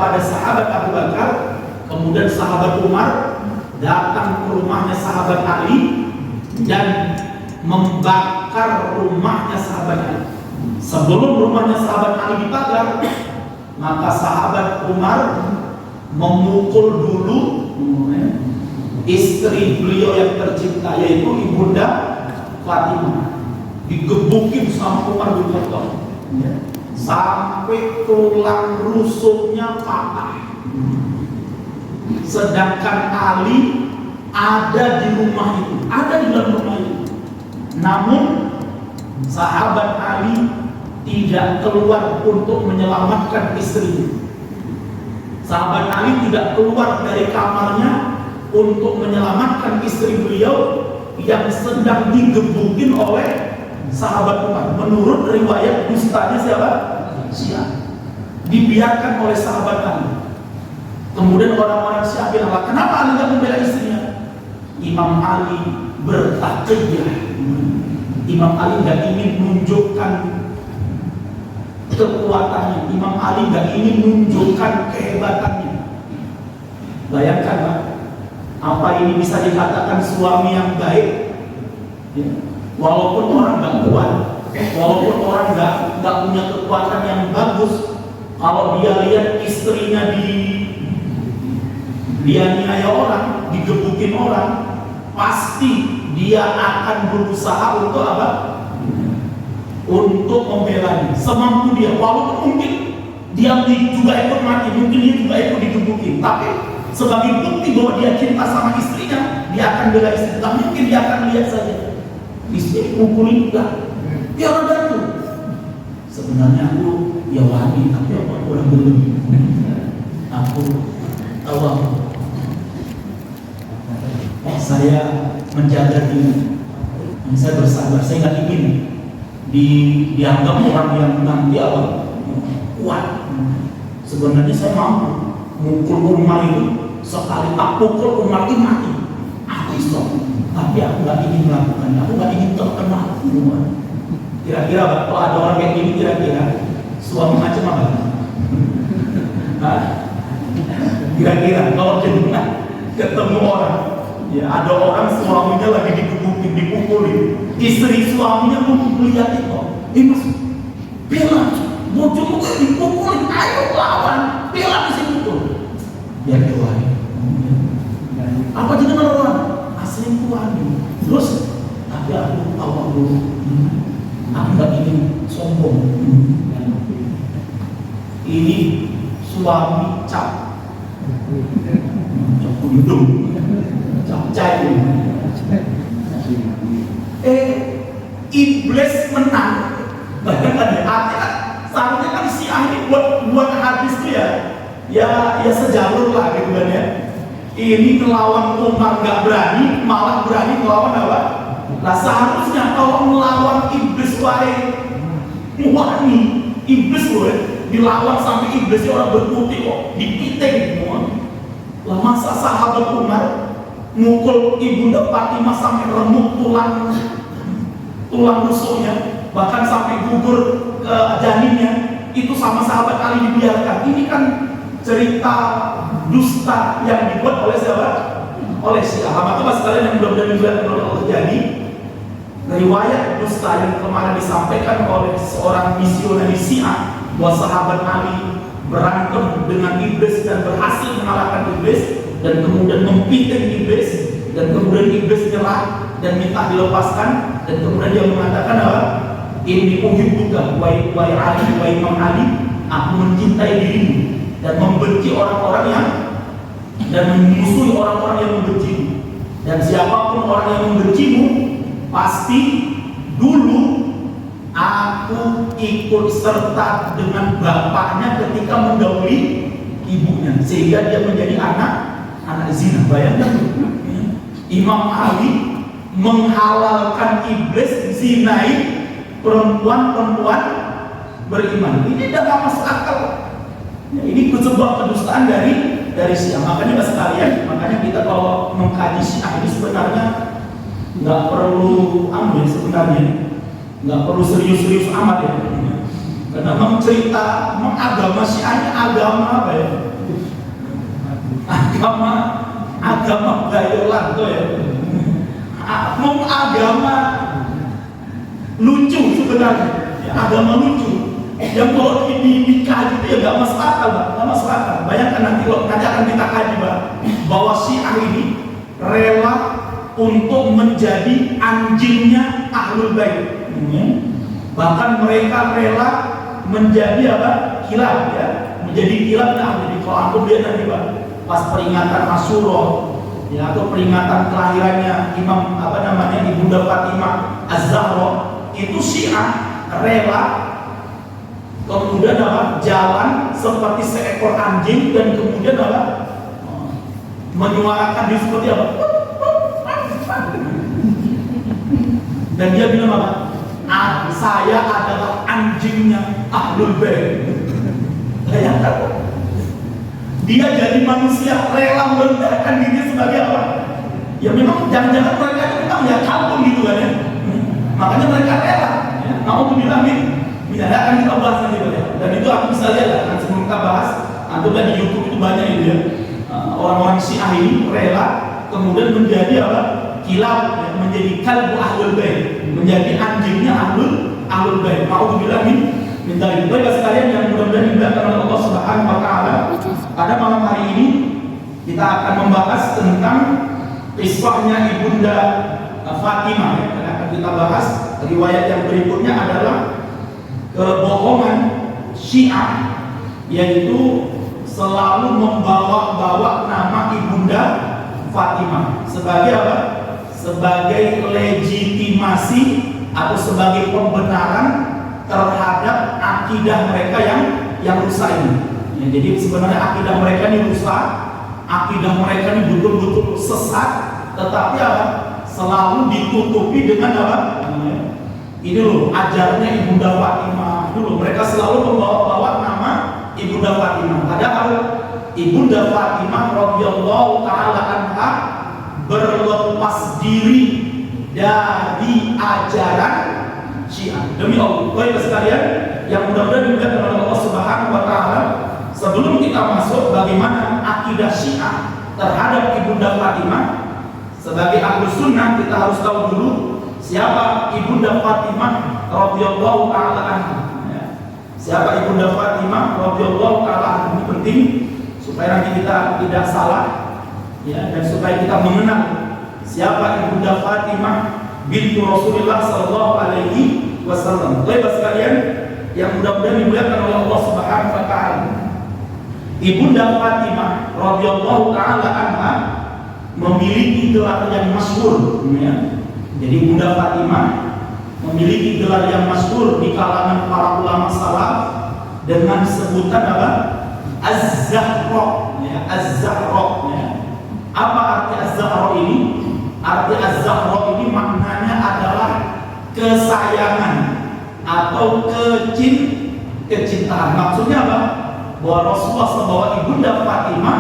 kepada sahabat Abu Bakar, kemudian sahabat Umar datang ke rumahnya sahabat Ali dan membakar rumahnya sahabat Ali. Sebelum rumahnya sahabat Ali dibakar, maka sahabat Umar memukul dulu istri beliau yang tercinta, yaitu Ibunda Fatimah. Digebukin sama Umar bin Khattab sampai tulang rusuknya patah. Sedangkan Ali ada di rumah itu, ada di dalam rumah itu. Namun sahabat Ali tidak keluar untuk menyelamatkan istrinya. Sahabat Ali tidak keluar dari kamarnya untuk menyelamatkan istri beliau yang sedang digebukin oleh sahabat Umar. Menurut riwayat dustanya siapa? Syiah. Dibiarkan oleh sahabat Ali. Kemudian orang-orang Syiah bilang, kenapa Ali tidak membela istrinya? Imam Ali bertaqiyyah. Imam Ali tidak ingin menunjukkan kekuatannya. Imam Ali tidak ingin menunjukkan kehebatannya. Bayangkan Pak, apa ini bisa dikatakan suami yang baik? Ya. Walaupun orang nggak kuat, walaupun orang nggak punya kekuatan yang bagus, kalau dia lihat istrinya dianiaya orang, digebukin orang, pasti dia akan berusaha untuk apa? Untuk membelanya semampu dia. Walaupun mungkin dia juga ikut mati, mungkin dia juga ikut digebukin, tapi sebagai bukti bahwa dia cinta sama istrinya, dia akan bela istri. Tak mungkin dia akan lihat saja istri pukulin enggak, dia orang gantung. Sebenarnya aku ya wani, tapi aku orang berlebih. Aku tahu apa? Saya menjaga diri, saya bersabar. Saya nggak ingin dianggap orang yang nanti apa kuat. Sebenarnya saya mampu mukul Umar itu sekali tak pukul Umar itu mati. Aku iso. Tapi aku nggak ingin melakukannya, aku nggak ingin terkenal. Kira-kira kalau ada orang kayak gini, kira-kira suami macam apa? Kira-kira kalau ketemu orang, ya ada orang suaminya lagi digebukin, dipukulin, istri suaminya pun melihat itu, mas, bela, bojomu dipukulin, ayo lawan, bela di sini tuh. Biar keluar. Apa jadi orang? Selingkuhan. Terus tapi aku awal dulu, aku gak ingin sombong. Ini suami cap hidung, cap cair. Iblis menang. Bayangkan ya, artinya seharusnya kan Syiah ini buat hadis tuh ya sejalur lah gitu kan ya. Ini melawan Umar gak berani, malah berani melawan apa? Nah seharusnya kalau melawan iblis wani, iblis loh ya, dilawan sampai iblisnya orang berputih kok, dipiting semua. Lah masa sahabat Umar mukul Ibunda Fatimah sampai remuk tulang rusuknya, bahkan sampai gugur ke janinnya, itu sama sahabat Ali dibiarkan. Ini kan cerita dusta yang dibuat oleh siapa? Oleh Syiah. Maka mas kalian yang mudah-mudahan belum terjadi, riwayat dusta yang kemarin disampaikan oleh seorang misionaris Syiah bahwa sahabat Ali berantem dengan iblis dan berhasil mengalahkan iblis dan kemudian mempiting iblis dan kemudian iblis nyerah dan minta dilepaskan dan kemudian dia mengatakan apa? Ini uhibbuka wahai Ali, wahai Imam Ali, aku mencintai dirimu dan membenci orang-orang yang dan memusuhi orang-orang yang membencimu. Dan siapapun orang yang membencimu, pasti dulu aku ikut serta dengan bapaknya ketika mendahului ibunya, sehingga dia menjadi anak zina. Bayangkan, Imam Ali menghalalkan iblis zinai perempuan-perempuan beriman. Ini tidak masuk akal. Ini sebuah kedustaan dari Syiah. Makanya mas sekalian, makanya kita kalau mengkaji Syiah ini sebenarnya nggak perlu ambil, sebenarnya nggak perlu serius-serius amat ya. Karena memang cerita agama Syiah ini agama apa ya? agama gayolan tuh ya. Agama lucu sebenarnya, ya, agama lucu. Yang kalau dikaji itu ya nggak masuk akal, Pak. Nggak masuk akal. Bayangkan nanti akan kita kaji, Pak, bahwa Syiah ini rela untuk menjadi anjingnya Ahlul Bait. Bahkan mereka rela menjadi apa? Kilab, ya. Menjadi kilab. Nah, jadi kalau aku lihat nanti, Pak, pas peringatan Asyura, ya, atau peringatan kelahirannya Ibunda Fatimah Az-Zahra, itu Syiah rela kemudian jalan seperti seekor anjing dan kemudian menyuarakan diri seperti apa? Dan dia bilang apa? Saya adalah anjingnya Ahlul Bait. Bayangkan, dia jadi manusia rela merendahkan diri sebagai apa? Ya memang jangan-jangan mereka itu memang ya kampung gitu kan ya. Makanya mereka rela. Mau bilang tidak akan kita bahas nanti, ya. Dan itu aku bisa lihat kan sebelum kita bahas. Antum di YouTube itu banyak itu ya. Orang-orang Syiah ini rela kemudian menjadi apa? Kilab, ya, menjadi kalbu Ahlul Bait, menjadi anjingnya Ahlul Bait. Mau bilang minta itu. Baik sekalian yang mudah-mudahan dimuliakan oleh Allah Subhanahu wa taala. Pada malam hari ini kita akan membahas tentang kisahnya Ibunda Fatimah, ya. Dan akan kita bahas riwayat yang berikutnya adalah kebohongan Syiah, yaitu selalu membawa-bawa nama Ibunda Fatimah sebagai apa? Sebagai legitimasi atau sebagai pembenaran terhadap akidah mereka yang rusak ini. Ya, jadi sebenarnya akidah mereka ini rusak, akidah mereka ini betul-betul sesat, tetapi apa? Selalu ditutupi dengan apa? Ini loh ajarnya Ibunda Fatimah. Dulu mereka selalu membawa-bawa nama Ibunda Fatimah. Padahal Ibunda Fatimah radhiyallahu taala anha berlepas diri dari ajaran Syiah. Demi Allah, baik sekalian yang mudah-mudahan dimuliakan oleh Allah Subhanahu wa taala, sebelum kita masuk bagaimana akidah Syiah terhadap Ibunda Fatimah, sebagai Ahlus Sunnah kita harus tahu dulu siapa Ibunda Fatimah radhiyallahu taala anha. Ya. Siapa Ibunda Fatimah radhiyallahu taala anha, ini penting supaya nanti kita tidak salah, ya, dan supaya kita mengenal siapa Ibunda Fatimah bintu Rasulullah sallallahu alaihi wasallam. Baik sekalian yang mudah-mudahan dimuliakan oleh Allah Subhanahu wa taala. Ibunda Fatimah radhiyallahu taala anha memiliki gelar yang masyhur, ya. Jadi Ibunda Fatimah memiliki gelar yang masyhur di kalangan para ulama salaf dengan sebutan apa? Az-Zahra, ya, Az-Zahra, ya. Apa arti Az-Zahra ini? Arti Az-Zahra ini maknanya adalah kesayangan atau kecintaan. Maksudnya apa? Bahwa Rasulullah SAW, Ibunda Fatimah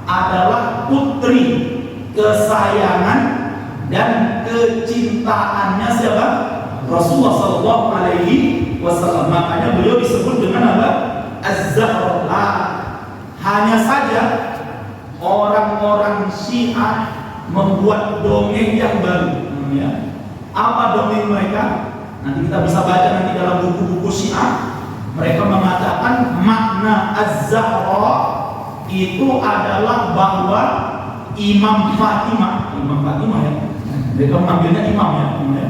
adalah putri kesayangan dan kecintaannya siapa? Rasulullah SAW. Makanya beliau disebut dengan apa? Az-Zahra. Hanya saja orang-orang Syiah membuat dongeng yang baru, ya. Apa dongeng mereka? Nanti kita bisa baca nanti dalam buku-buku Syiah. Mereka mengatakan makna Az-Zahra itu adalah bahwa Imam Fatimah ya. Mereka mengambilnya imam, ya.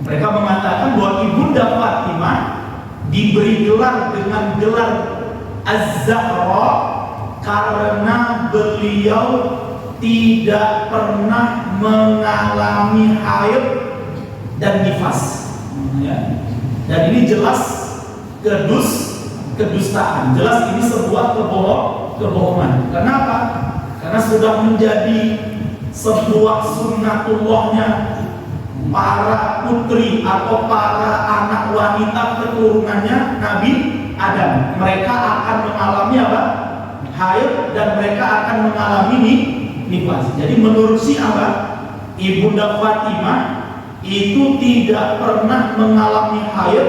Mereka mengatakan bahwa Ibunda Fatimah diberi gelar dengan gelar Az-Zahra karena beliau tidak pernah mengalami haid dan nifas, ya. Dan ini jelas kedustaan. Jelas ini sebuah kebohongan. Kenapa? Karena sudah menjadi sebuah sunnatullahnya para putri atau para anak wanita keturunannya Nabi Adam. Mereka akan mengalami apa? Haid, dan mereka akan mengalami nifas. Jadi menurut Syiah, Ibunda Fatimah itu tidak pernah mengalami haid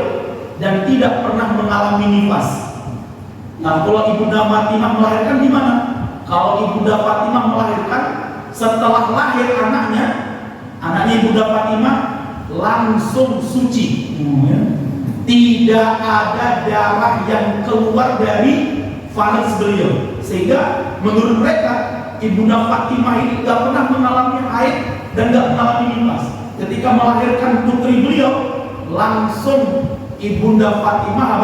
dan tidak pernah mengalami nifas. Nah, kalau Ibunda Fatimah melahirkan di mana? Kalau Ibunda Fatimah melahirkan setelah lahir anaknya Ibunda Fatimah langsung suci. Tidak ada darah yang keluar dari faris beliau, sehingga menurut mereka Ibunda Fatimah ini tidak pernah mengalami haid dan tidak mengalami nifas. Ketika melahirkan putri beliau, langsung Ibunda Fatimah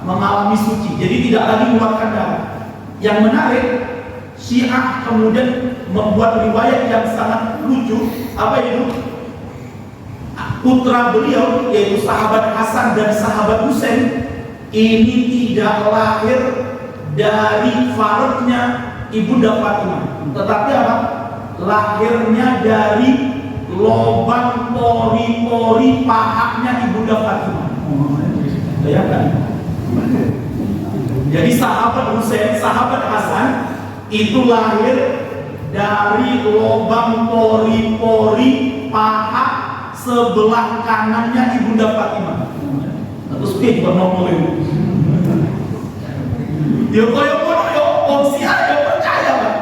mengalami suci, jadi tidak lagi mengeluarkan darah. Yang menarik, Syiah kemudian membuat riwayat yang sangat lucu. Apa itu? Putra beliau, yaitu sahabat Hasan dan sahabat Husain, ini tidak lahir dari farajnya Ibunda Fatimah, tetapi apa? Lahirnya dari lubang pori-pori pahanya Ibunda Fatimah. Bayangkan. Jadi sahabat Husain, sahabat Hasan itu lahir dari lubang pori-pori paha sebelah kanannya Ibunda Fatimah. Terus dia juga ngomongin. Dia koyo opsi ada percaya, Pak.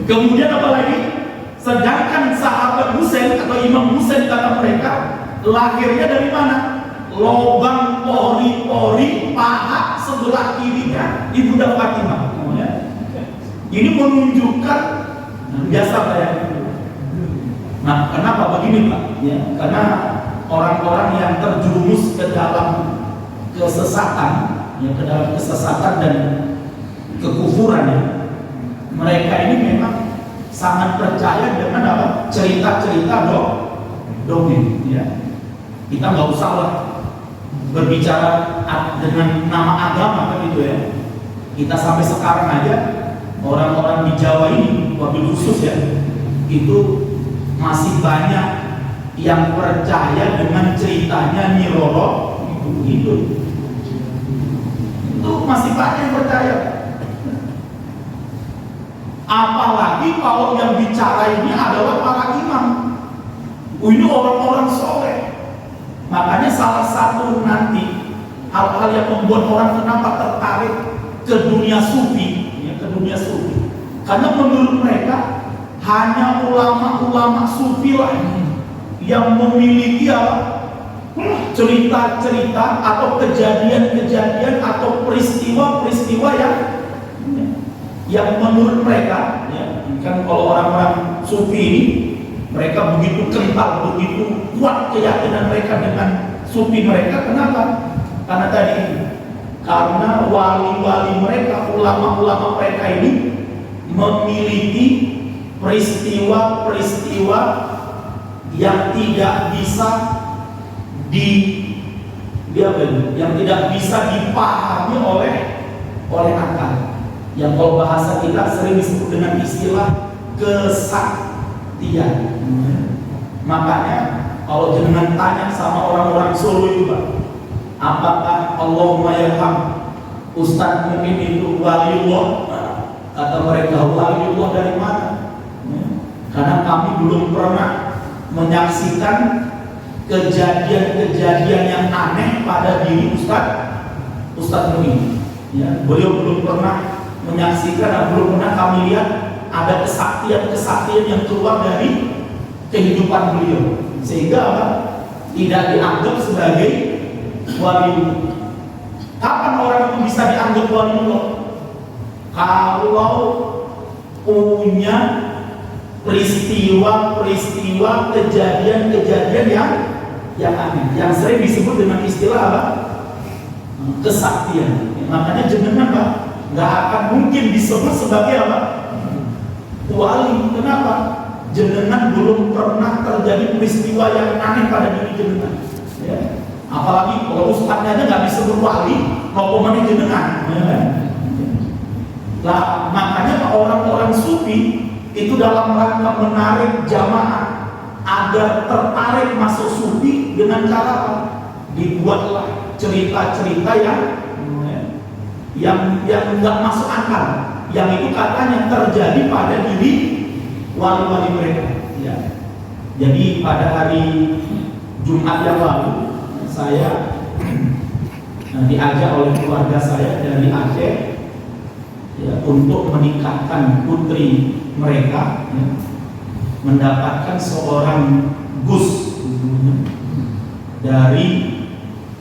Kemudian apa lagi? Sedangkan sahabat Husain atau Imam Husain kata mereka lahirnya dari mana? Lubang pori-pori paha sebelah kirinya Ibunda Fatimah. Ini menunjukkan biasa ya. Nah, kenapa begini, Pak? Ya, karena orang-orang yang terjerumus ke dalam kesesatan, dan kekufuran, ya, mereka ini memang sangat percaya dengan apa? Cerita-cerita dongeng. Ya. Kita nggak usah lah berbicara dengan nama agama kan gitu ya. Kita sampai sekarang aja orang-orang di Jawa ini, wabil khusus ya, itu masih banyak yang percaya dengan ceritanya Nyi Roro itu masih banyak yang percaya. Apalagi kalau yang bicara ini adalah para imam, ini orang-orang soleh. Makanya salah satu nanti hal-hal yang membuat orang kenapa tertarik ke dunia sufi, ya, ke dunia sufi, karena menurut mereka hanya ulama-ulama sufi lah yang memiliki cerita-cerita atau kejadian-kejadian atau peristiwa-peristiwa yang menurut mereka, ya, kan kalau orang-orang sufi ini mereka begitu kental, begitu kuat keyakinan mereka dengan sufi mereka. Kenapa? Karena wali-wali mereka, ulama-ulama mereka ini memiliki peristiwa-peristiwa yang tidak bisa dipahami oleh akal. Yang kalau bahasa kita sering disebut dengan istilah kesaktian. Makanya kalau jenengan tanya sama orang-orang Solo itu, Pak, apakah Allahumma yarham Ustadz mungkin itu waliullah? Kata mereka, waliullah dari mana? Karena kami belum pernah menyaksikan kejadian-kejadian yang aneh pada diri Ustadz Muin. Ya, beliau belum pernah menyaksikan dan belum pernah kami lihat ada kesaktian-kesaktian yang keluar dari kehidupan beliau, sehingga tidak dianggap sebagai waliullah. Kapan orang itu bisa dianggap waliullah? Kalau punya peristiwa-peristiwa, kejadian-kejadian yang aneh, yang sering disebut dengan istilah apa? Kesaktian. Makanya jenengan, Pak, nggak akan mungkin disebut sebagai apa? Wali. Kenapa? Jenengan belum pernah terjadi peristiwa yang aneh pada diri jenengan. Ya. Apalagi kalau ustadznya aja nggak disebut wali, mau pemain jenengan. Ya. Nah, makanya orang-orang sufi itu dalam rangka menarik jamaah agar tertarik masuk sufi dengan cara apa? Dibuatlah cerita-cerita yang nggak masuk akal, yang itu katanya terjadi pada diri wali-wali mereka. Ya. Jadi pada hari Jumat yang lalu saya diajak oleh keluarga saya dari Aceh, ya, untuk menikahkan putri mereka, ya, mendapatkan seorang gus dari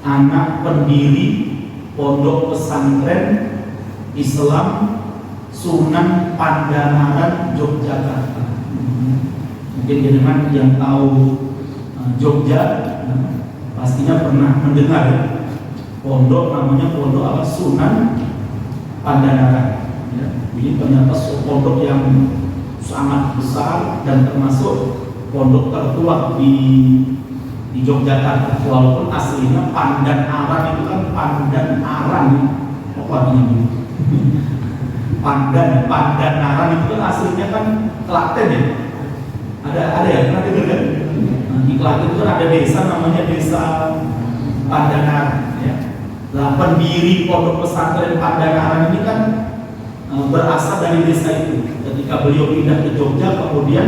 anak pendiri pondok pesantren Islam Sunan Pandanaran Yogyakarta. Mungkin jenengan yang tahu Jogja pastinya pernah mendengar ya, pondok namanya pondok Sunan Pandanaran. Ya, ini ternyata pondok yang sangat besar dan termasuk pondok tertua di Yogyakarta, walaupun aslinya Pandanaran itu kan Pandanaran, apa artinya? Pandanaran itu kan aslinya kan Klaten ya. Ada ya, pernah dengar kan? Nah, di Klaten itu kan ada desa namanya desa Pandanaran ya. Nah, pendiri pondok pesantren Pandanaran ini kan berasal dari desa itu. Ketika beliau pindah ke Jogja, kemudian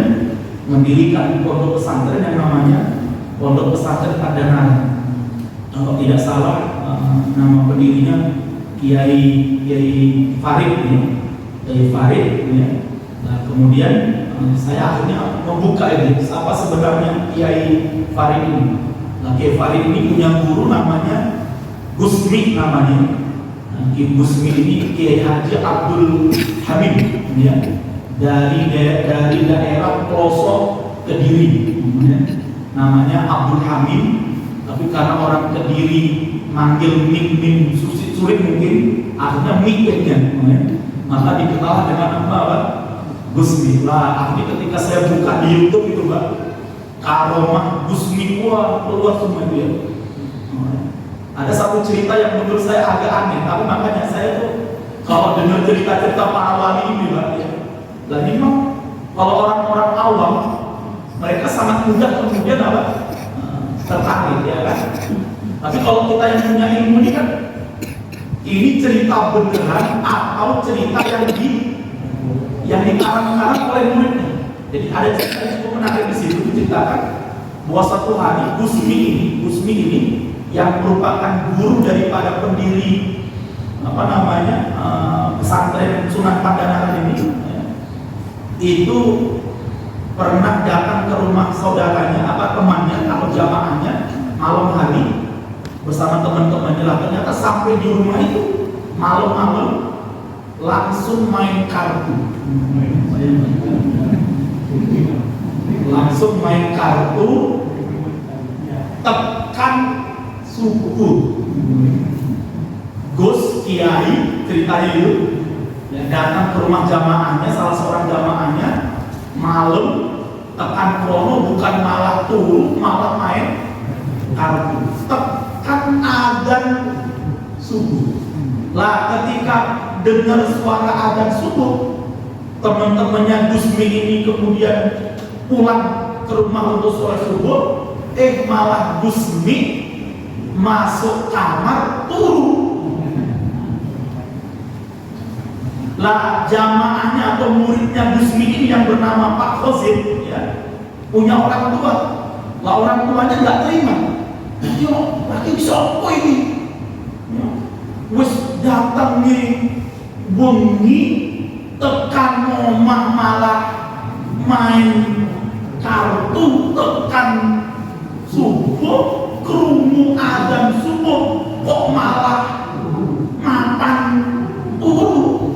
mendirikan pondok pesantren yang namanya Pondok Pesantren Pandanaran. Kalau tidak salah, nama pendirinya Kiai Farid ya. Kiai Farid ya. Nah, kemudian saya akhirnya membuka ini apa sebenarnya Kiai Farid ini. Nah, Kiai Farid ini punya guru namanya Gusmi namanya. Nah, Kiai Gusmi ini Kiai Haji Abdul Hamid ya. Dari daerah pelosok Kediri ya. Namanya Abdul Hamid, tapi karena orang Kediri manggil Ming sulit mungkin, akhirnya mikirnya ya. Maka dikenal dengan apa? Gusmi. Lah, akhirnya ketika saya buka di YouTube itu Mbak, karomah Gusmi, wah keluar semua itu ya. Ada satu cerita yang menurut saya agak aneh, tapi makanya saya tuh kalau dengar cerita-cerita para wali ini Mbak ya. Lah memang kalau orang-orang awam mereka sangat mudah kemudian apa? Tertarik ya kan. Tapi kalau kita yang punya ilmu ini kan, ini cerita beneran atau cerita yang dikarang-karang oleh muridnya. Jadi ada cerita yang cukup menarik di situ, diceritakan bahwa satu hari Gusmi ini yang merupakan guru daripada pendiri apa namanya pesantren Sunan Pandanaran ini ya, itu pernah datang ke rumah saudaranya apa temannya atau jamaahnya malam hari bersama teman-temannya lah. Ternyata sampai di rumah itu malam-malam langsung main kartu, tekan subuh. Gus Kiai ceritanya itu yang datang ke rumah jamaahnya, salah seorang jamaahnya malam tekan krono, bukan malah turun, malah main kartu, tekan azan subuh. Lah ketika dengar suara azan subuh, teman-temannya Gusmi ini kemudian pulang ke rumah untuk sholat subuh, malah Gusmi masuk kamar turun. Lah jamaahnya atau muridnya Gusmi ini yang bernama Pak Khozin ya, punya orang tua. Lah orang tuanya nggak terima. Yo, lagi bisa apa ini? Wes datang nih wengi tekan omah malah main kartu, tekan subuh krungu azan subuh kok malah mapan turu.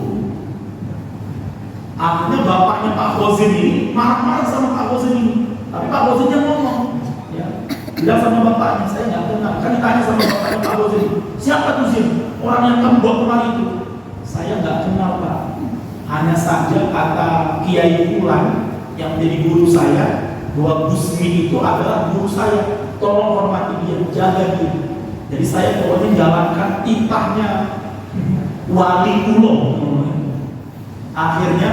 Akhirnya bapaknya Pak Khozin ini marah-marah sama Pak Khozin ini. Tapi Pak Khozin yang ngomong, ya, bilang sama bapaknya, saya nggak kenal. Kan ditanya sama bapaknya Pak Khozin, siapa tuh Zin? Orang yang kamu bawa kemari itu? Saya nggak kenal Pak. Hanya saja kata Kiai Fulan yang menjadi guru saya bahwa Gusmi itu adalah guru saya. Tolong hormati dia, jaga dia. Jadi saya pokoknya jalankan titahnya wali ulum. Akhirnya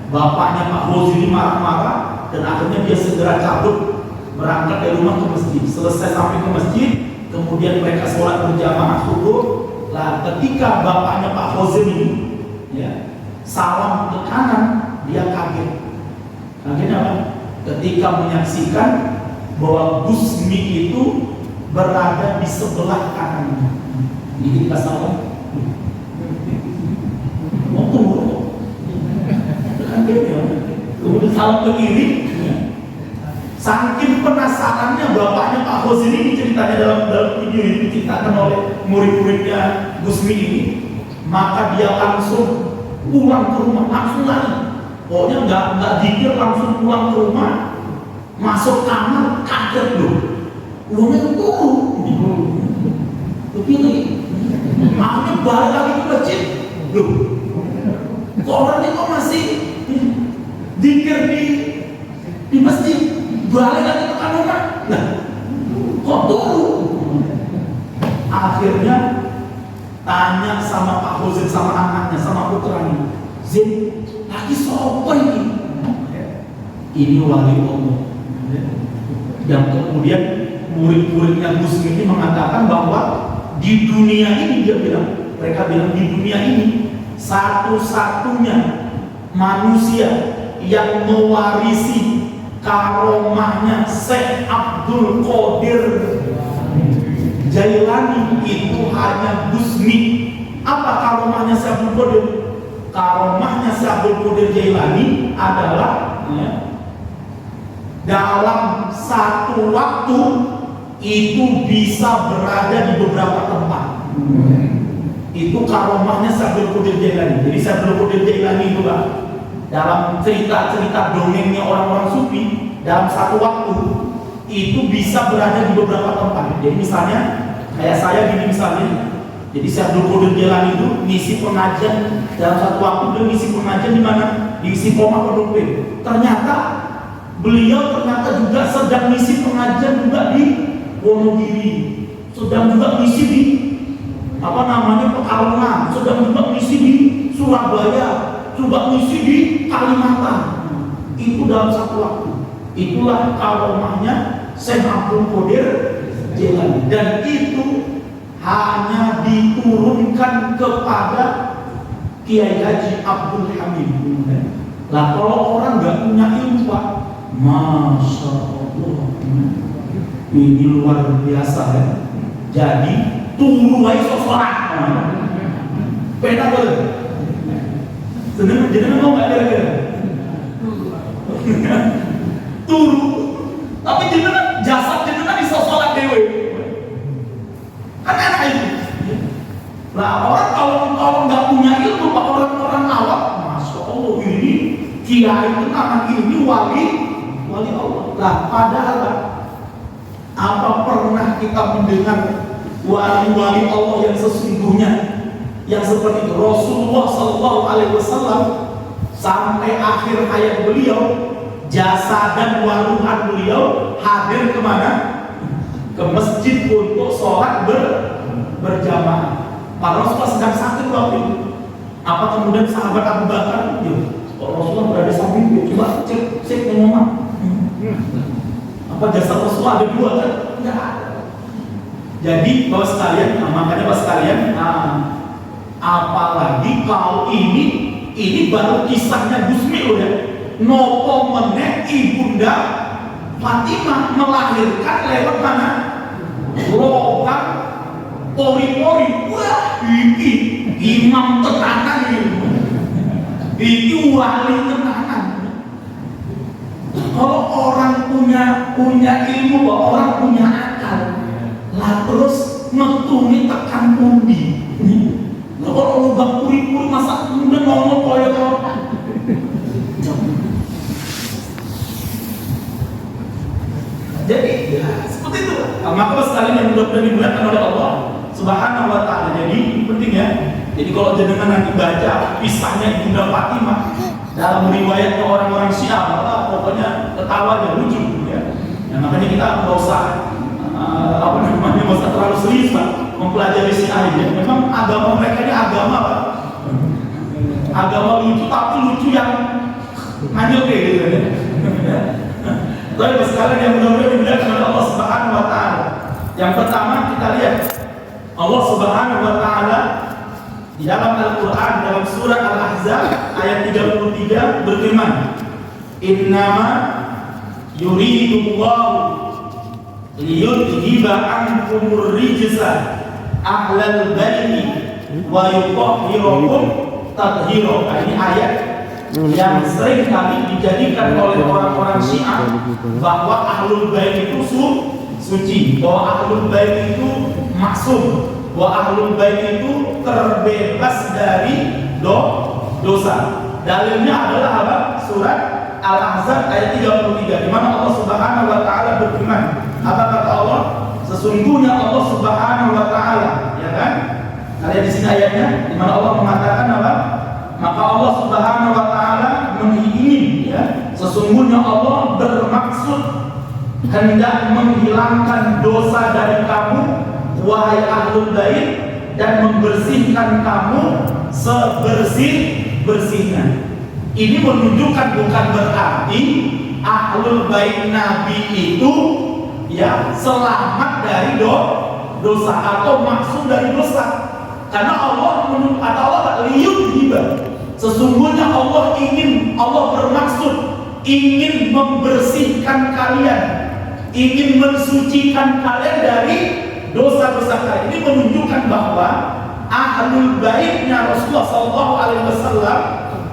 bapaknya Pak Khozin marah-marah dan akhirnya dia segera cabut berangkat dari rumah ke masjid. Selesai sampai ke masjid, kemudian mereka sholat berjamaah subuh. Lah ketika bapaknya Pak Khozin ini ya, salam ke kanan, dia kaget. Kagetnya apa? Ketika menyaksikan bahwa Gusmi itu berada di sebelah kanannya. Jadi kita salam. mungkin ya. Kemudian salam ke kiri. Saking penasarannya bapaknya Pak Hozin ini, ceritanya dalam video ini diceritakan oleh murid-muridnya Gusmi ini, maka dia langsung pulang ke rumah, langsung lari. Pokoknya nggak dikir, langsung pulang ke rumah, masuk kamar, kaget loh, uangnya turun. Begitu, akhirnya balik lagi ke masjid. Loh, kok orang ini kok masih dikir di masjid, balik lagi ke rumah. Nah, kok turun? Akhirnya tanya sama Pak Hozin, sama anaknya, sama putranya, Zin, lagi sopo ini? Ini wali Allah. Yang kemudian murid-muridnya Muslim ini mengatakan bahwa di dunia ini, mereka bilang di dunia ini satu-satunya manusia yang mewarisi karomahnya Syekh Abdul Qadir Jailani itu hanya Gusmi. Apa karomahnya Syekh Abdul Qadir? Karomahnya Syekh Abdul Qadir Jailani adalah dalam satu waktu itu bisa berada di beberapa tempat. Itu karomahnya Syekh Abdul Qadir Jailani. Jadi Syekh Abdul Qadir Jailani itu Pak, dalam cerita-cerita dongengnya orang-orang sufi, dalam satu waktu itu bisa berada di beberapa tempat. Jadi misalnya kayak saya gini misalnya, jadi Syekh Abdul Qadir Jailani itu ngisi pengajian dalam satu waktu, dia ngisi pengajian di mana? Di Istiqomah Pondok P. Ternyata beliau juga sedang ngisi pengajian juga di Wonogiri, sedang juga ngisi di Pekalongan, sedang juga ngisi di Surabaya, juga ngisi di Kalimantan. Itu dalam satu waktu. Itulah karomahnya Syekh Abdul Qadir Jailani, dan itu hanya diturunkan kepada Kiai Haji Abdul Hamid. Lah kalau orang nggak punya ilmu Pak, Masya Allah, ini luar biasa ya. Jadi turu aja sholat, pena boleh. Jenengan mau nggak kira-kira? Turu, tapi jasad jenengan bisa sholat dewe. Kan enak itu. Nah orang kalau nggak punya ilmu, Pak, orang-orang awam, Masya Allah ini kiai tenang, ini wali Allah. Nah padahal apa pernah kita mendengar wali-wali Allah yang sesungguhnya, yang seperti Rasulullah SAW sampai akhir hayat beliau, jasa dan waruhan beliau hadir kemana? Ke masjid untuk sholat berjamaah. Pak Rasulullah sedang sakit waktu itu. Apa kemudian sahabat Abu Bakar, Rasulullah berada samping dia, coba cek ngomong. Apa jasa Rasulullah ada dua kan? Tidak ada. Jadi Bapak sekalian, makanya Bapak sekalian, apalagi kalau ini baru kisahnya Gusmi loh ya. Nopo meneh ibunda Fatimah melahirkan lewat mana? Logam pori-pori. Wah, ini imam tenanan ini wali tenanan. Kalau orang punya ilmu, orang punya akal, lah terus metuni tekan pundi. Lah kalau logam pori-pori masa kemudian ngomong koyo jadi ya, seperti itu. Maka sekalian yang mudah-mudahan dimuliakan oleh Allah Subhanahu wa Ta'ala. Jadi penting ya. Jadi kalau jenengan nanti baca kisahnya Ibunda Fatimah dalam riwayatnya orang-orang Syiah, maka pokoknya ketawanya lucu ya. Makanya kita nggak usah nggak usah terlalu serius Pak mempelajari Syiah ini. Memang agama mereka ini agama Pak, agama lucu, tapi lucu yang nganyel kayak gitu ya. Lalu sekalian yang mudah-mudahan dimuliakan oleh Allah Subhanahu wa Ta'ala. Yang pertama kita lihat Allah Subhanahu wa Ta'ala di dalam Al-Quran, dalam surah Al-Ahzab ayat 33 berfirman, Innama yuridullahu liyudhiba ankumur rijsa ahlal baiti wa yutahhirakum tathira. Ini ayat yang sering kali dijadikan oleh orang-orang Syiah bahwa Ahlul Bait itu suci, bahwa Ahlul Bait itu maksum, bahwa Ahlul Bait itu terbebas dari dosa. Dalilnya adalah apa? Surat Al-Ahzab ayat 33, di mana Allah Subhanahu wa taala berfirman. Apa kata Allah? Sesungguhnya Allah Subhanahu wa taala, ya kan? Lihat di sini ayatnya, di mana Allah mengatakan apa? Maka Allah Subhanahu wa taala ingin, ya, sesungguhnya Allah bermaksud hendak menghilangkan dosa dari kamu wahai Ahlul Bait dan membersihkan kamu sebersih-bersihnya. Ini menunjukkan bukan berarti Ahlul Bait Nabi itu ya selamat dari dosa atau maksud dari dosa. Karena Allah kata Allah liyudhiba, sesungguhnya Allah bermaksud ingin membersihkan kalian, ingin mensucikan kalian dari dosa-dosa kalian. Ini menunjukkan bahwa Ahlul Baitnya Rasulullah SAW,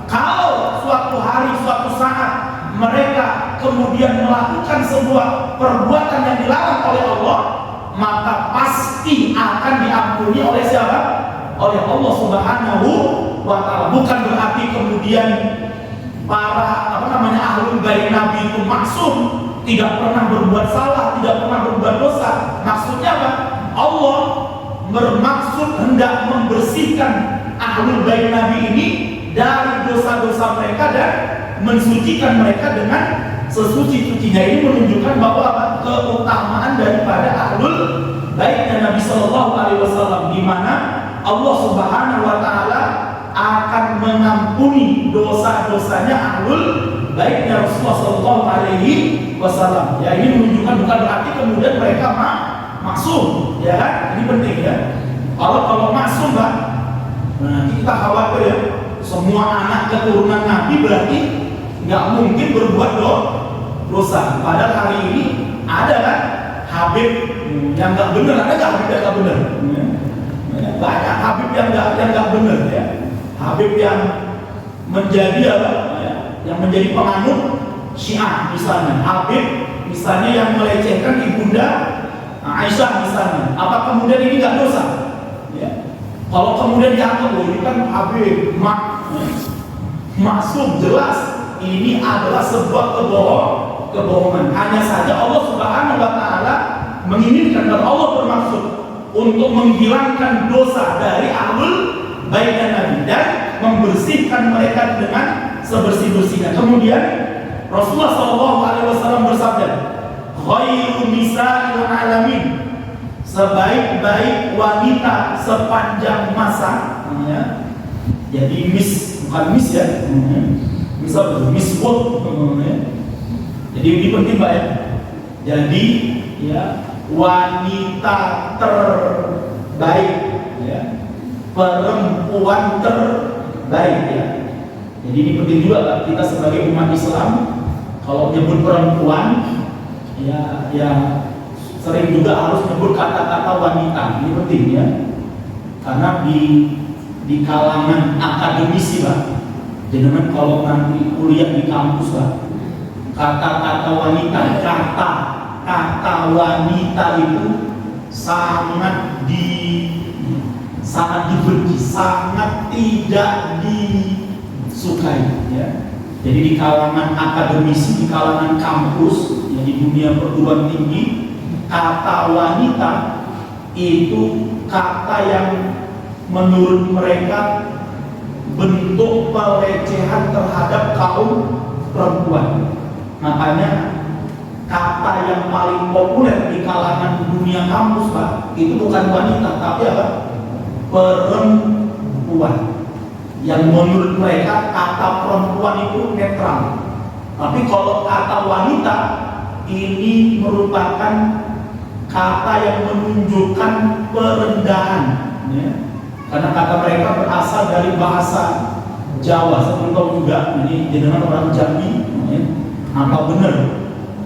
kalau suatu hari, suatu saat mereka kemudian melakukan sebuah perbuatan yang dilarang oleh Allah, maka pasti akan diampuni oleh siapa? Oleh Allah Subhanahu wa taala. Bukan berarti kemudian para Ahlul Bait Nabi itu maksum, tidak pernah berbuat salah, tidak pernah berbuat dosa. Maksudnya apa? Allah bermaksud hendak membersihkan Ahlul Bait Nabi ini dari dosa-dosa mereka dan mensucikan mereka dengan sesuci-sucinya. Ini menunjukkan bahwa keutamaan daripada Ahlul Baitnya Nabi Shallallahu Alaihi Wasallam, di mana Allah Subhanahu Wa Taala akan mengampuni dosa-dosanya Ahlul Baitnya Rasulullah Shallallahu Alaihi Wasallam. Ya, ini menunjukkan bukan berarti kemudian mereka maksum, ya kan? Ini penting ya. Kalau maksum, Pak, nah kita khawatir ya, semua anak keturunan Nabi berarti nggak mungkin berbuat dosa. Padahal hari ini ada kan Habib yang nggak benar, ada nggak Habib yang nggak benar? Banyak Habib yang nggak benar ya. Habib yang menjadi apa? Ya, yang menjadi penganut Syiah misalnya. Habib misalnya yang melecehkan ibunda Aisyah misalnya. Apa kemudian ini nggak dosa? Ya. Kalau kemudian dianggap ini kan Habib maksum, jelas ini adalah sebuah kebohongan. Hanya saja Allah Subhanahu wa taala menginginkan dan Allah bermaksud untuk menghilangkan dosa dari Ahlul Bait Nabi dan membersihkan mereka dengan sebersih-bersihnya. Kemudian Rasulullah SAW bersabda, khairu nisa'il alamin, sebaik-baik wanita sepanjang masa, ya. Jadi bukan miss ya, misal Miss World, ya. Jadi ini penting Pak ya. Jadi ya, wanita terbaik, ya, perempuan terbaik ya. Jadi ini penting juga Pak, kita sebagai umat Islam kalau menyebut perempuan ya sering juga harus menyebut kata-kata wanita. Ini penting ya. Karena di kalangan akademisi Pak, jangan kalau nanti kuliah di kampus Pak, kata-kata wanita, kata wanita itu sangat dibenci, sangat tidak disukai ya. Jadi di kalangan akademisi, di kalangan kampus, ya, di dunia perguruan tinggi, kata wanita itu kata yang menurut mereka bentuk pelecehan terhadap kaum perempuan. Makanya kata yang paling populer di kalangan dunia kampus Pak, itu bukan wanita tapi apa? Perempuan. Yang menurut mereka kata perempuan itu netral. Tapi kalau kata wanita ini merupakan kata yang menunjukkan perendahan ya. Karena kata mereka berasal dari bahasa Jawa. Seperti tahu juga, ini jenengan orang Jambi ya. Apa benar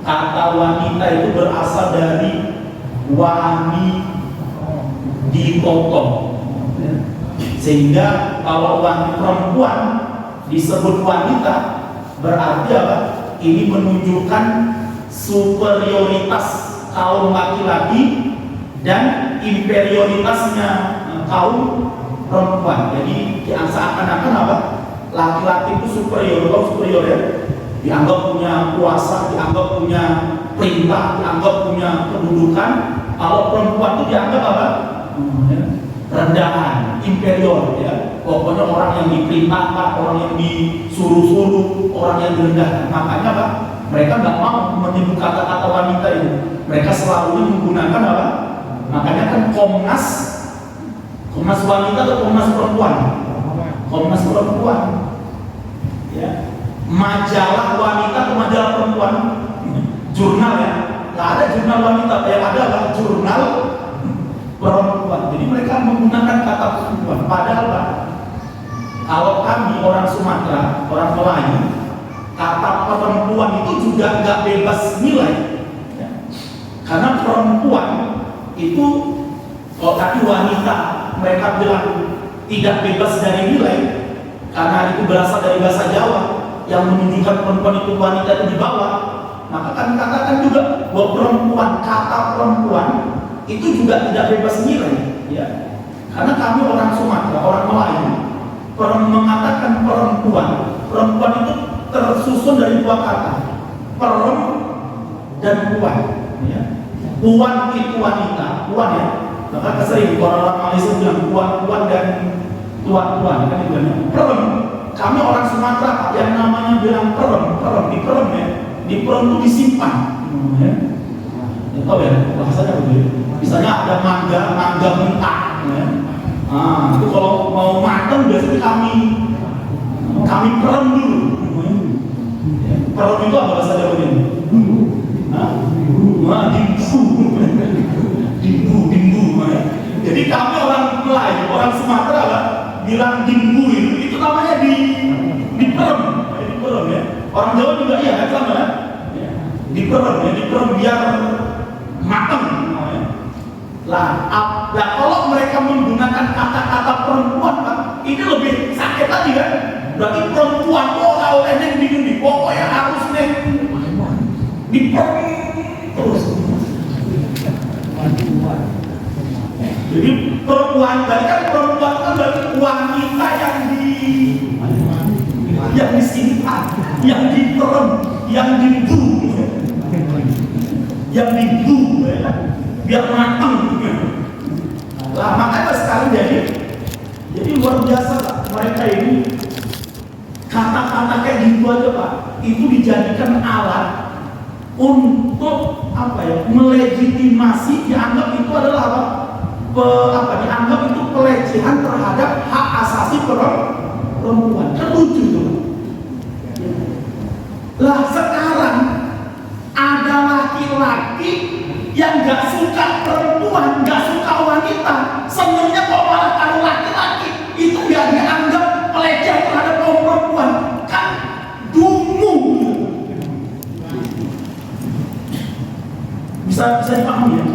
kata wanita itu berasal dari wani ditotong ya. Sehingga kalau wanita perempuan disebut wanita, berarti apa? Ini menunjukkan superioritas kaum laki-laki dan inferioritasnya kaum perempuan. Jadi seakan-akan apa? Laki-laki itu superior, superior ya. Dianggap punya kuasa, dianggap punya perintah, dianggap punya kedudukan. Kalau perempuan itu dianggap apa? Rendahan, inferior ya. Pokoknya orang yang diperintahkan, orang yang disuruh-suruh, orang yang direndahkan. Makanya apa? Mereka nggak mau menyebut kata-kata wanita itu. Mereka selalu menggunakan apa? Makanya kan Komnas wanita atau Komnas perempuan? Komnas perempuan. Ya. Majalah wanita atau majalah perempuan? Jurnal ya. Nggak ada jurnal wanita, yang ada adalah jurnal perempuan. Jadi mereka menggunakan kata perempuan. Padahal Pak, kalau kami orang Sumatera, orang Melayu, kata perempuan itu juga nggak bebas nilai. Ya. Karena perempuan itu, kalau tadi wanita, mereka bilang tidak bebas dari nilai, karena itu berasal dari bahasa Jawa yang menunjukkan perempuan itu wanita itu di bawah. Maka kami katakan juga bahwa perempuan, kata perempuan itu juga tidak bebas nilai, ya. Karena kami orang Sumatera, orang Melayu, mengatakan perempuan itu tersusun dari dua kata, perem dan puan, ya. Puan itu wanita, puan ya. Maka sering orang Malaysia bilang puan dan tuan kan itu. Perem, kami orang Sumatera yang namanya bilang perem, di perem ya. Di perem itu disimpan, ya. Tahu ya bahasanya begitu. Misalnya ada mangga mentah, ya. Nah, itu kalau mau matang biasanya kami perem dulu. Perem itu apa bahasa Jawa ini? Dimbu. Jadi kami orang Melayu, orang Sumatera lah, bilang dimbu itu namanya di perem, ya. Orang Jawa juga iya kan sama kan? Di perem biar matang. Lah kalau mereka menggunakan kata-kata perempuan Pak, ini lebih sakit tadi kan? Berarti perempuan kalau neng di pokoknya harus neng di terus. Jadi perempuan, berarti kan perempuan kan berarti wanita yang disimpan, yang diperem, yang dibu, ya, biar matang. Lah makanya sekarang jadi luar biasa Pak, mereka ini kata-kata kayak gitu aja Pak, itu dijadikan alat untuk apa ya, melegitimasi, dianggap itu adalah dianggap itu pelecehan terhadap hak asasi perempuan. Kan lucu itu. Lah sekarang ada laki-laki yang nggak suka perempuan, nggak suka wanita, senangnya kok malah kalau laki-laki itu nggak dianggap pelecehan terhadap kaum perempuan, kan dungu. Bisa dipahami ya?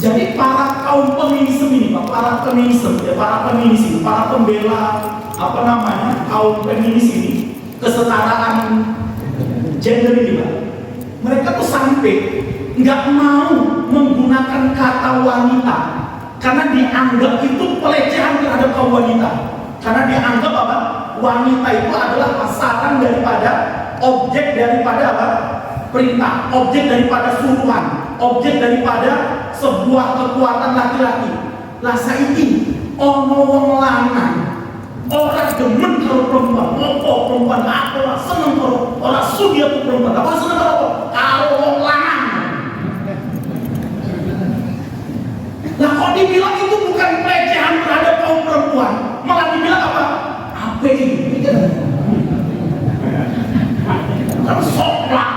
Jadi para kaum feminisme ini Pak, para feminis ini, para pembela kaum feminis ini, kesetaraan gender ini Pak, mereka tuh sampai nggak mau menggunakan kata wanita karena dianggap itu pelecehan terhadap kaum wanita, karena dianggap apa? Wanita itu adalah sasaran daripada, objek daripada apa? Perintah, objek daripada suruhan, objek daripada sebuah kekuatan laki-laki. Lah saiki ono wong lanang ora demen karo perempuan, perempuan aku ora seneng karo, ora sudi aku perempuan, apa seneng karo wong lanang. Lah kok dibilang itu bukan pelecehan terhadap kaum perempuan, malah dibilang apa? Apa ini? Kan soplak.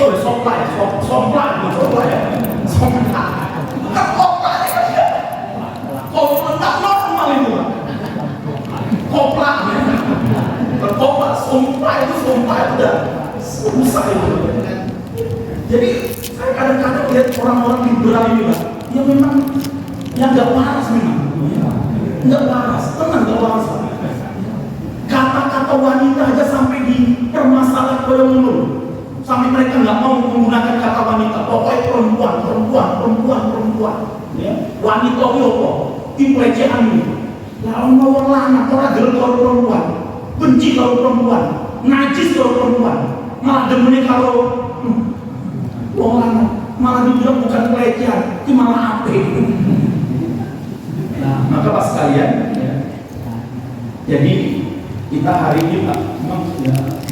Soplak. Bukan koplak ya. Koplak normal itu. Koplak. Koplak, sumpah itu udah susah itu. Jadi saya kadang-kadang lihat orang-orang liberal ini Pak, ya memang yang nggak waras memang, nggak waras, tenang nggak waras. Kata-kata wanita aja sampai dipermasalahkan pada mulut, sampai mereka nggak mau menggunakan kata wanita, pokoknya perempuan, ya. Wanita itu di pelecehan ini. Lalu mau lanang, orang gelap kalau perempuan, benci kalau perempuan, najis kalau perempuan, malah demennya kalau orang malah dibilang bukan pelecehan, itu malah apa? Nah, maka pas sekalian, ya, jadi kita hari ini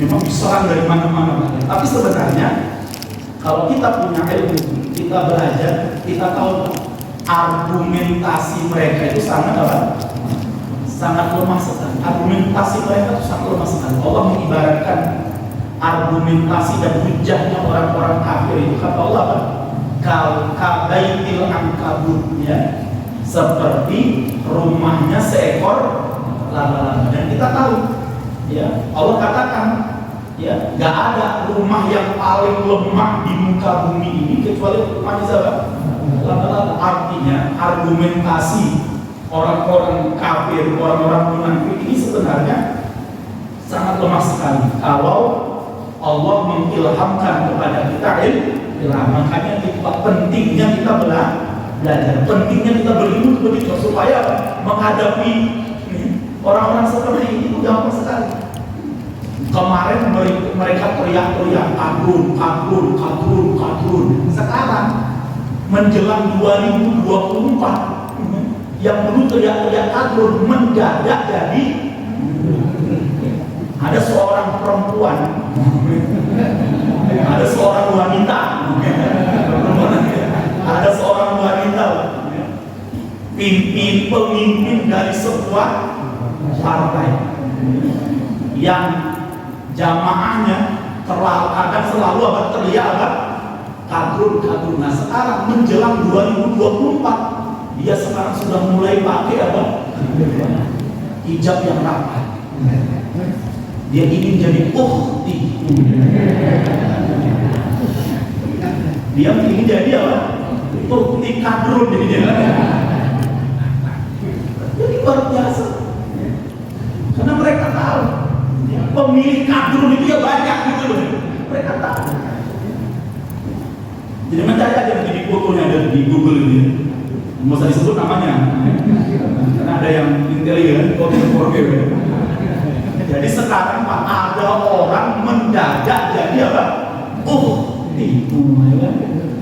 memang diserang dari mana-mana. Tapi sebenarnya kalau kita punya ilmu, kita belajar, kita tahu argumentasi mereka itu sangat lemah sekali. Argumentasi mereka itu sangat lemah sekali. Allah mengibaratkan argumentasi dan hujahnya orang-orang kafir itu, kata Allah, kabaitil ankabut, ya, seperti rumahnya seekor laba-laba. Dan kita tahu, ya, Allah katakan, ya, nggak ada rumah yang paling lemah di muka bumi ini kecuali rumahnya siapa? Laba-laba. Artinya argumentasi orang-orang kafir, orang-orang munafik ini sebenarnya sangat lemah sekali kalau Allah mengilhamkan kepada kita ilham. Makanya pentingnya kita belajar, pentingnya kita berilmu begitu supaya menghadapi orang-orang seperti ini itu gampang sekali. Kemarin mereka teriak-teriak kadrun. Sekarang menjelang 2024 yang dulu teriak-teriak kadrun mendadak jadi ada seorang perempuan, ada seorang wanita, ada seorang wanita pemimpin dari sebuah partai yang jamaahnya kadang selalu teriak kadrun. Nah sekarang menjelang 2024 dia sekarang sudah mulai pakai hijab yang rapat. Dia ingin jadi ukhti. Dia ingin jadi ukhti kadrun jadi dia. Jadi luar biasa. Karena mereka tahu pemilih kadrun itu ya banyak gitu loh. Mereka tahu. Jadi mencari aja di fotonya ada di Google ini. Nggak usah disebut namanya. Karena ada yang intelijen, foto. Jadi sekarang Pak, ada orang mendadak jadi apa?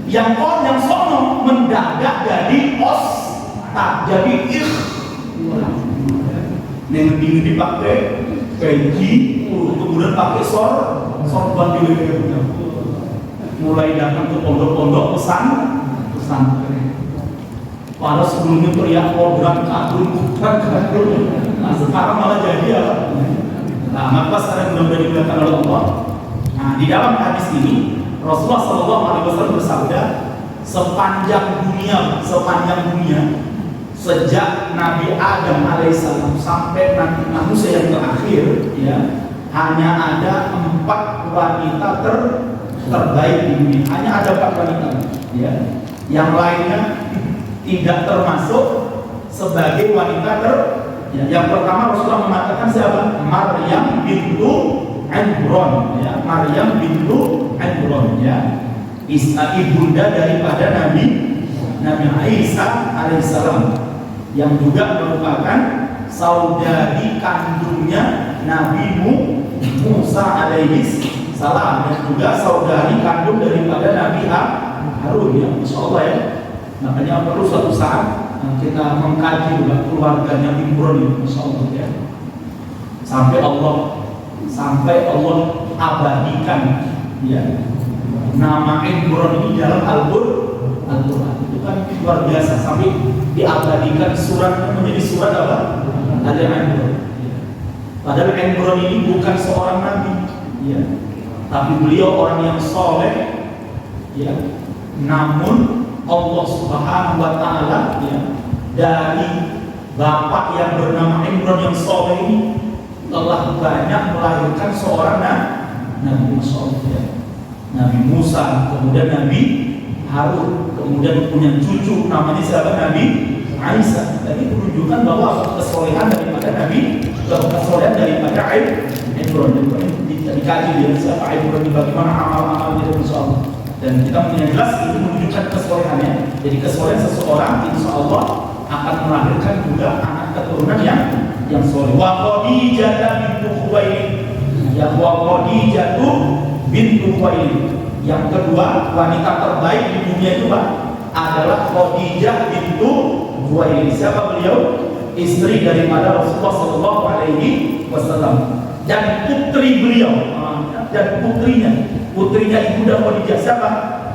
Yang sono mendadak jadi tak jadi yang dipakai peci, kemudian pakai sorban di lehernya. Mulai datang ke pondok-pondok pesan. Padahal sebelumnya teriak program kadrun. Nah sekarang malah jadi apa? Nah, maka sekarang mudah-mudahan dimuliakan oleh Allah. Nah, di dalam hadis ini Rasulullah SAW bersabda, sepanjang dunia, sejak Nabi Adam alaihissalam sampai nanti manusia yang terakhir, ya, hanya ada 4 wanita terbaik di dunia. Hanya ada 4 wanita, ya. Yang lainnya tidak termasuk sebagai wanita yang pertama Rasulullah mengatakan siapa? Maryam bintu Imran, ya. Maryam bintu Imran, ya. Ibunda daripada Nabi Isa alaihissalam, yang juga merupakan saudari kandungnya Nabi Musa alaihissalam, dan juga saudari kandung daripada Nabi Harun, ya. Masya Allah, ya. Makanya perlu suatu saat kita mengkaji juga keluarganya Imran itu, Masya Allah, ya. Sampai Allah abadikan, ya, nama Imran ini dalam Al-Quran. Itu kan luar biasa, sampai diabadikan suratnya menjadi surat apa? Al-Imran. Padahal Imran ini bukan seorang nabi, ya, tapi beliau orang yang soleh, ya. Namun Allah Subhanahu wa Ta'ala, ya, dari bapak yang bernama Imran yang soleh ini telah banyak melahirkan seorang Nabi, ya. Nabi Musa, kemudian Nabi Harun, kemudian punya cucu namanya siapa? Nabi Aisyah. Dan ini menunjukkan bahwa kesolehan daripada Nabi, kesolehan daripada Imran. Dikaji dia siapa Imran, bagaimana amal-amal dia, insyaallah. Dan kita punya jelas itu menunjukkan kesolehannya. Jadi kesolehan seseorang insyaallah akan melahirkan juga anak keturunan yang soleh. Wa Khadijah bintu Khuwailid. Ya wa Khadijah bintu Khuwailid. Yang kedua, wanita terbaik di dunia itu Pak adalah Khadijah bintu Khuwailid. Siapa beliau? Istri daripada Rasulullah sallallahu alaihi wasallam. Dan putri beliau, dan putrinya Ibunda Khadijah siapa?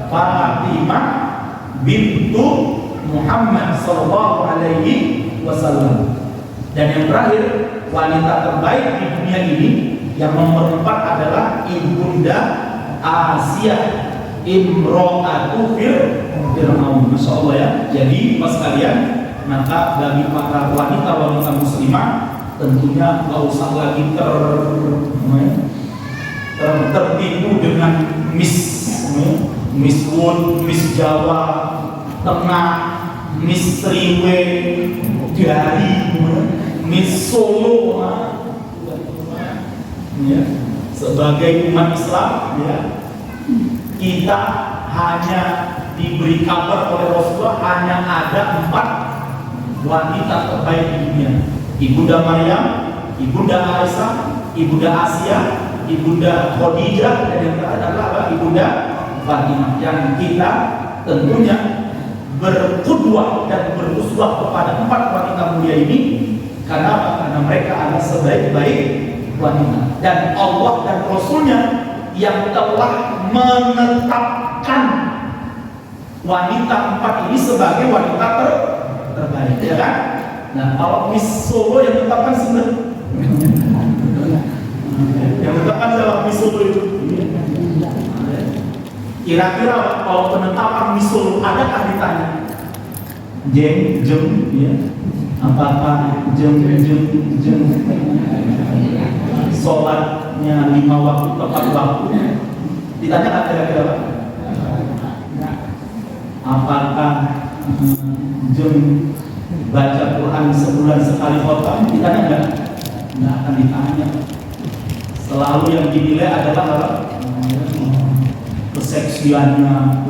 Fatimah bintu Muhammad sallallahu alaihi wasallam. Dan yang terakhir, wanita terbaik di dunia ini yang nomor 4 adalah Ibunda Asia Imro'atu Fir'aun. Masya Allah ya. Jadi pas kalian, maka bagi para wanita-wanita muslimah tentunya nggak usah lagi tertipu dengan Miss Wood, Miss Jawa Tengah, Miss Riwe dari Miss Solo ya. Sebagai umat Islam ya, kita hanya diberi kabar oleh Rasulullah hanya ada 4 wanita terbaik di dunia. Ibunda Maryam, Ibunda Aisyah, Ibunda Asia, Ibunda Khadijah, dan yang terakhir adalah Ibunda Fatimah. Yang kita tentunya berqudwah dan beruswah kepada 4 wanita mulia ini karena mereka adalah sebaik-baik wanita, dan Allah dan Rasulnya yang telah menetapkan wanita 4 ini sebagai wanita terbaik, ya kan? Nah, kalau Miss Solo yang tetapkan sebenarnya yang tetapkan adalah Miss Solo itu. Kira-kira kalau penetapan Miss Solo adakah ditanya? Jeng, ya. Apakah jeng sholatnya 5 waktu tepat waktu? Ditanya nggak kira-kira Pak? Apakah jeng baca Quran sebulan sekali khotam? Ditanya nggak? Nggak akan ditanya. Selalu yang dinilai adalah apa? Keseksiannya,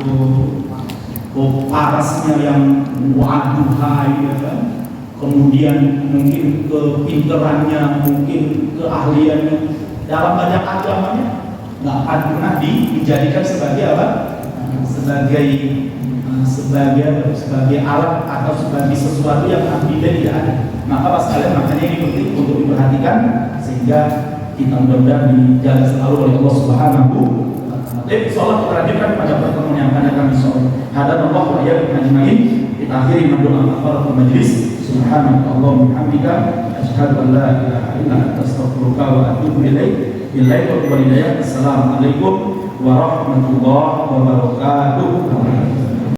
parasnya yang waduhai, ya kan? Kemudian mungkin kepinterannya, mungkin keahliannya dalam banyak agamanya nggak akan pernah dijadikan sebagai apa? Sebagai alat atau sebagai sesuatu yang tidak ada. Maka pas kalian, makanya ini penting untuk diperhatikan sehingga kita mudah-mudahan dijaga selalu oleh Allah Subhanahu wa ta'ala. Insyaallah kita lanjutkan pada pertemuan yang akan datang insyaallah. Hadanallahu wa iyyakum ajmain. Kita akhiri dengan doa kafaratul majlis. Subhanallahumma wa bihamdika asyhadu an la ilaha illa anta astaghfiruka wa atubu ilaik. Billahi wal hidayah. Assalamualaikum warahmatullahi wabarakatuh.